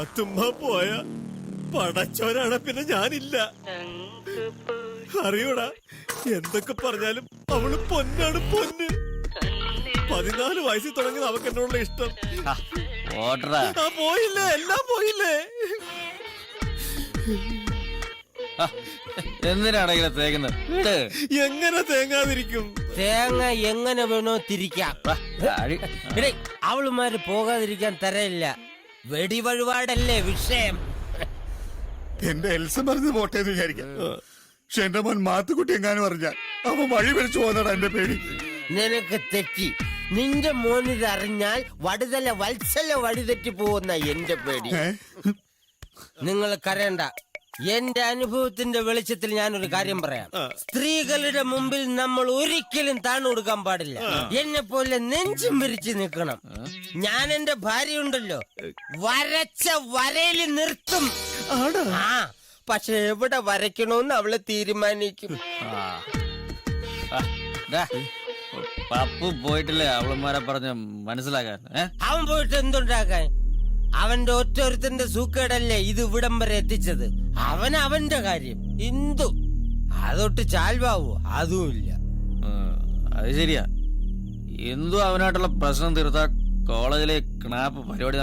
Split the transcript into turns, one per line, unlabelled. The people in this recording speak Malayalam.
പാത്തുമ്മ പോയ പടച്ചോനാണ് പിന്നെ ഞാനില്ല. അറിയൂടാ, എന്തൊക്കെ പറഞ്ഞാലും അവള് പൊന്നാണ്, പൊന്ന്. 14 വയസ്സിൽ തുടങ്ങിയത് അവക്ക് എന്നോടുള്ള ഇഷ്ടം. പോയില്ലേ, എല്ലാം പോയില്ലേ.
എന്തിനാണ് ഇങ്ങനെ തേങ്ങുന്നത്?
എങ്ങനെ തേങ്ങാതിരിക്കും?
തേങ്ങ എങ്ങനെ വേണോ തിരിക്കാം. അവളുമാര് പോകാതിരിക്കാൻ തരയില്ല. വെടിവഴിപാടല്ലേ വിഷയം.
എന്റെ എൽസ മറിഞ്ഞ് പോട്ടേന്ന് വിചാരിക്കാം. പക്ഷെ എന്റെ മോൻ മാത്തുക്കുട്ടി എങ്ങാനും പറഞ്ഞാൽ അവൻ വഴി വലിച്ചു പോകുന്നതാ എന്റെ പേടി.
നിനക്ക് തെറ്റി. നിന്റെ മോനിത് അറിഞ്ഞാൽ വടുതല വത്സല വഴിതെറ്റി പോകുന്ന എന്റെ പേടി. നിങ്ങൾ കരയണ്ട. എന്റെ അനുഭവത്തിന്റെ വെളിച്ചത്തിൽ ഞാനൊരു കാര്യം പറയാം. സ്ത്രീകളുടെ മുമ്പിൽ നമ്മൾ ഒരിക്കലും താണു കൊടുക്കാൻ പാടില്ല. എന്നെ പോലെ നെഞ്ചും വിരിച്ച് നിൽക്കണം. ഞാൻ എന്റെ ഭാര്യ ഉണ്ടല്ലോ, വരച്ച വരയിൽ നിർത്തും. ആ, പക്ഷെ എവിടെ വരയ്ക്കണോന്ന് അവള് തീരുമാനിക്കും.
പപ്പു പോയിട്ടില്ലേ അവളന്മാരെ പറഞ്ഞ് മനസ്സിലാക്കാൻ?
അവൻ പോയിട്ട് എന്തുണ്ടാക്കാൻ? അവന്റെ ഒറ്റൊരുത്തന്റെ സൂക്കേടല്ലേ ഇത് ഇവിടം വരെ എത്തിച്ചത്. അവന്റെ കാര്യം ഇന്ദു അതൊട്ട് ചാൽവാവോ? അതുമില്ല.
അത് ശരിയാ. ഇന്ദു അവനായിട്ടുള്ള പ്രശ്നം തീർത്താ കോളേജിലെ ക്നാപ്പ് പരിപാടി